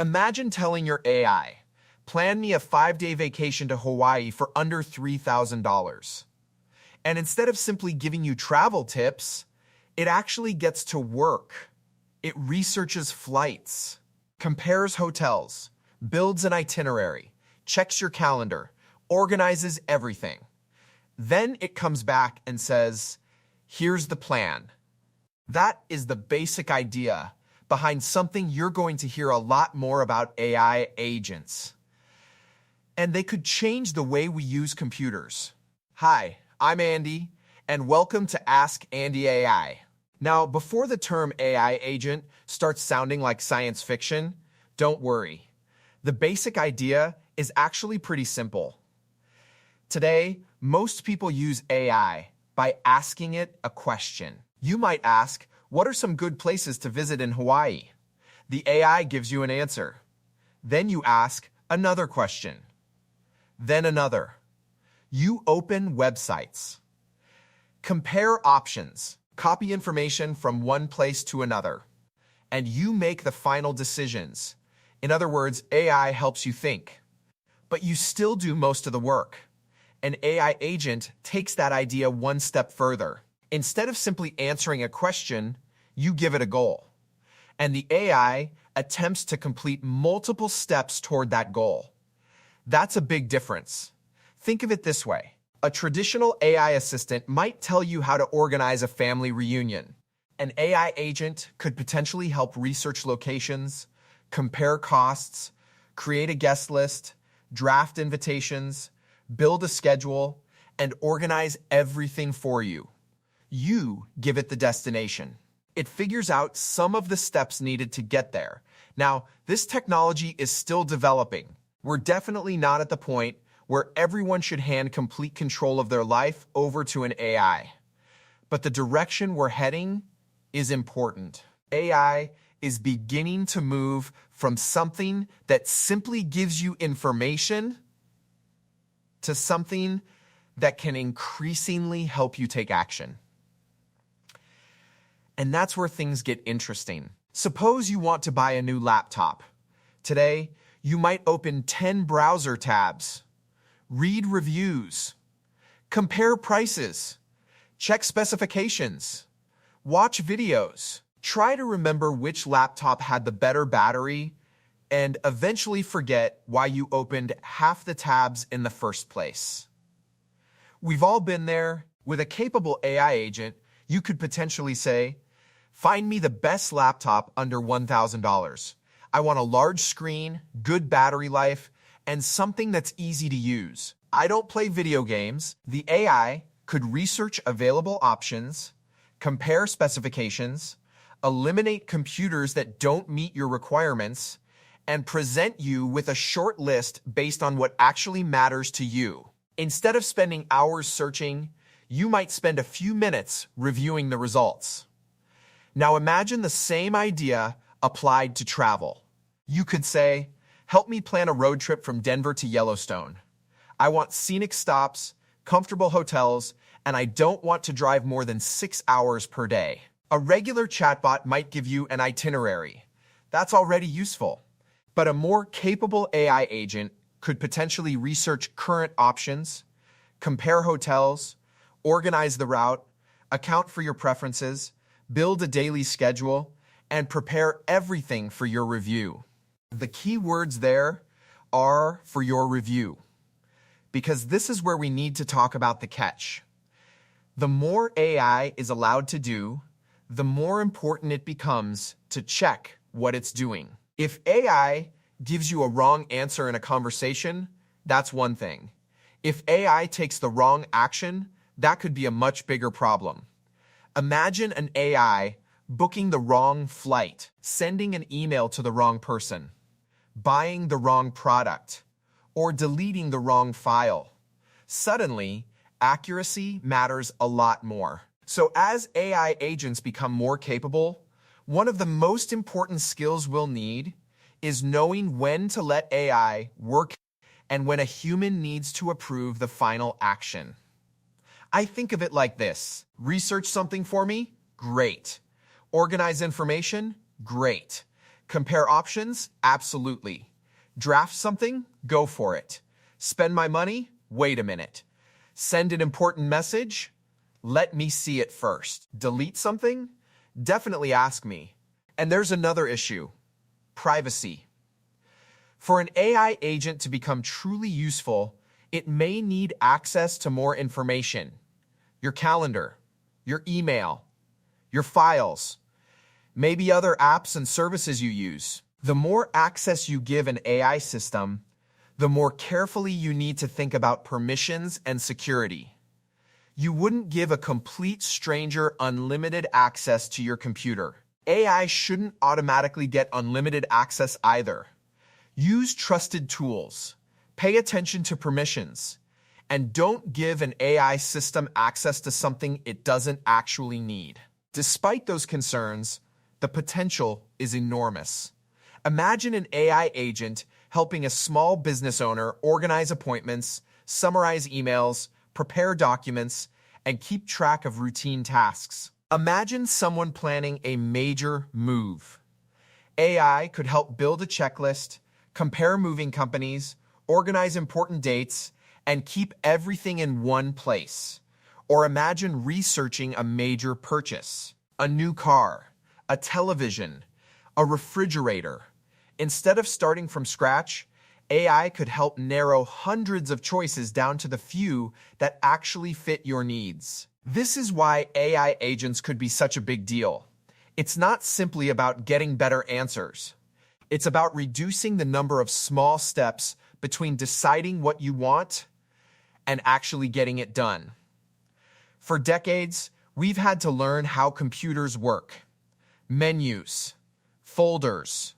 Imagine telling your AI, plan me a 5-day vacation to Hawaii for under $3,000. And instead of simply giving you travel tips, it actually gets to work. It researches flights, compares hotels, builds an itinerary, checks your calendar, organizes everything. Then it comes back and says, here's the plan. That is the basic idea behind something you're going to hear a lot more about AI agents. And they could change the way we use computers. Hi, I'm Andy, and welcome to Ask Andy AI. Now, before the term AI agent starts sounding like science fiction, don't worry. The basic idea is actually pretty simple. Today, most people use AI by asking it a question. You might ask, what are some good places to visit in Hawaii? The AI gives you an answer. Then you ask another question. Then another. You open websites. Compare options. Copy information from one place to another. And you make the final decisions. In other words, AI helps you think. But you still do most of the work. An AI agent takes that idea one step further. Instead of simply answering a question, you give it a goal. And the AI attempts to complete multiple steps toward that goal. That's a big difference. Think of it this way. A traditional AI assistant might tell you how to organize a family reunion. An AI agent could potentially help research locations, compare costs, create a guest list, draft invitations, build a schedule, and organize everything for you. You give it the destination. It figures out some of the steps needed to get there. Now, this technology is still developing. We're definitely not at the point where everyone should hand complete control of their life over to an AI. But the direction we're heading is important. AI is beginning to move from something that simply gives you information to something that can increasingly help you take action. And that's where things get interesting. Suppose you want to buy a new laptop. Today, you might open 10 browser tabs, read reviews, compare prices, check specifications, watch videos, try to remember which laptop had the better battery, and eventually forget why you opened half the tabs in the first place. We've all been there. With a capable AI agent, you could potentially say, find me the best laptop under $1,000. I want a large screen, good battery life, and something that's easy to use. I don't play video games. The AI could research available options, compare specifications, eliminate computers that don't meet your requirements, and present you with a short list based on what actually matters to you. Instead of spending hours searching, you might spend a few minutes reviewing the results. Now imagine the same idea applied to travel. You could say, help me plan a road trip from Denver to Yellowstone. I want scenic stops, comfortable hotels, and I don't want to drive more than 6 hours per day. A regular chatbot might give you an itinerary. That's already useful. But a more capable AI agent could potentially research current options, compare hotels, organize the route, account for your preferences, build a daily schedule, and prepare everything for your review. The key words there are for your review, because this is where we need to talk about the catch. The more AI is allowed to do, the more important it becomes to check what it's doing. If AI gives you a wrong answer in a conversation, that's one thing. If AI takes the wrong action, that could be a much bigger problem. Imagine an AI booking the wrong flight, sending an email to the wrong person, buying the wrong product, or deleting the wrong file. Suddenly, accuracy matters a lot more. So as AI agents become more capable, one of the most important skills we'll need is knowing when to let AI work and when a human needs to approve the final action. I think of it like this. Research something for me? Great. Organize information? Great. Compare options? Absolutely. Draft something? Go for it. Spend my money? Wait a minute. Send an important message? Let me see it first. Delete something? Definitely ask me. And there's another issue: privacy. For an AI agent to become truly useful, it may need access to more information: your calendar, your email, your files, maybe other apps and services you use. The more access you give an AI system, the more carefully you need to think about permissions and security. You wouldn't give a complete stranger unlimited access to your computer. AI shouldn't automatically get unlimited access either. Use trusted tools, pay attention to permissions, and don't give an AI system access to something it doesn't actually need. Despite those concerns, the potential is enormous. Imagine an AI agent helping a small business owner organize appointments, summarize emails, prepare documents, and keep track of routine tasks. Imagine someone planning a major move. AI could help build a checklist, compare moving companies, organize important dates, and keep everything in one place. Or imagine researching a major purchase: a new car, a television, a refrigerator. Instead of starting from scratch, AI could help narrow hundreds of choices down to the few that actually fit your needs. This is why AI agents could be such a big deal. It's not simply about getting better answers. It's about reducing the number of small steps between deciding what you want and actually getting it done. For decades, we've had to learn how computers work: menus, folders,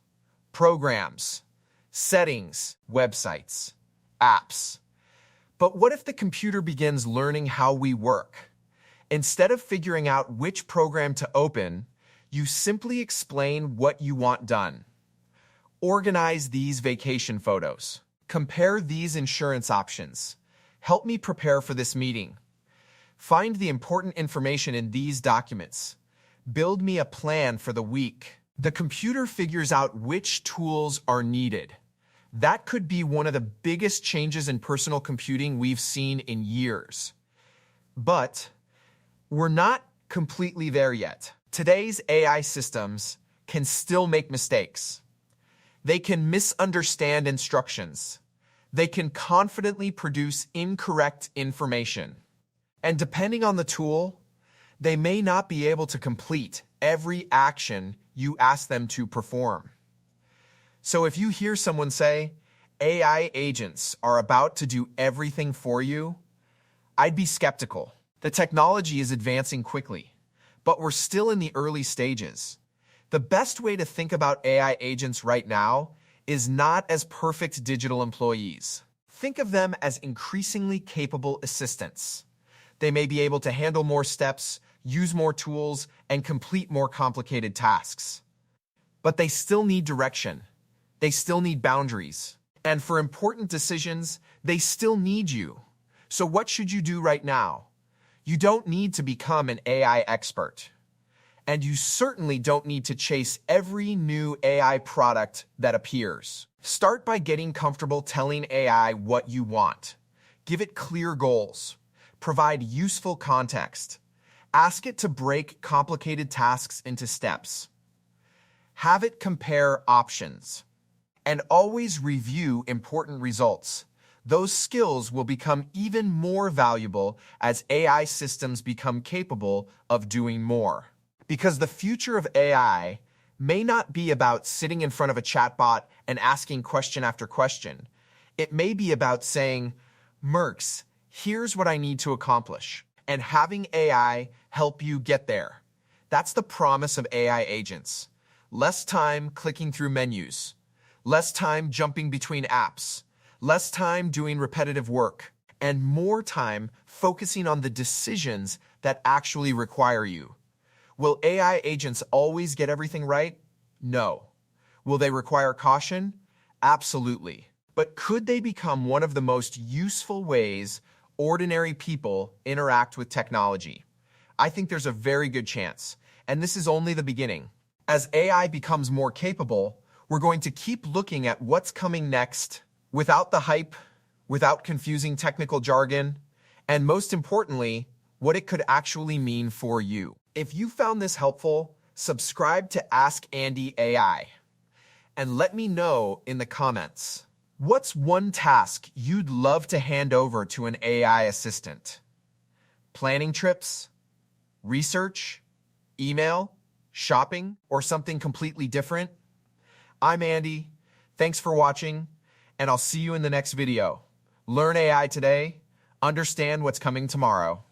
programs, settings, websites, apps. But what if the computer begins learning how we work? Instead of figuring out which program to open, you simply explain what you want done. Organize these vacation photos. Compare these insurance options. Help me prepare for this meeting. Find the important information in these documents. Build me a plan for the week. The computer figures out which tools are needed. That could be one of the biggest changes in personal computing we've seen in years. But we're not completely there yet. Today's AI systems can still make mistakes. They can misunderstand instructions. They can confidently produce incorrect information. And depending on the tool, they may not be able to complete every action you ask them to perform. So if you hear someone say, AI agents are about to do everything for you, I'd be skeptical. The technology is advancing quickly, but we're still in the early stages. The best way to think about AI agents right now is not as perfect digital employees. Think of them as increasingly capable assistants. They may be able to handle more steps, use more tools, and complete more complicated tasks. But they still need direction. They still need boundaries. And for important decisions, they still need you. So what should you do right now? You don't need to become an AI expert. And you certainly don't need to chase every new AI product that appears. Start by getting comfortable telling AI what you want. Give it clear goals. Provide useful context. Ask it to break complicated tasks into steps. Have it compare options. And always review important results. Those skills will become even more valuable as AI systems become capable of doing more. Because the future of AI may not be about sitting in front of a chatbot and asking question after question. It may be about saying, Merx, here's what I need to accomplish, and having AI help you get there. That's the promise of AI agents. Less time clicking through menus, less time jumping between apps, less time doing repetitive work, and more time focusing on the decisions that actually require you. Will AI agents always get everything right? No. Will they require caution? Absolutely. But could they become one of the most useful ways ordinary people interact with technology? I think there's a very good chance, and this is only the beginning. As AI becomes more capable, We're going to keep looking at what's coming next without the hype, without confusing technical jargon, and most importantly, what it could actually mean for you. If you found this helpful, subscribe to Ask Andy AI and let me know in the comments. What's one task you'd love to hand over to an AI assistant? Planning trips, research, email, shopping, or something completely different? I'm Andy. Thanks for watching, and I'll see you in the next video. Learn AI today. Understand what's coming tomorrow.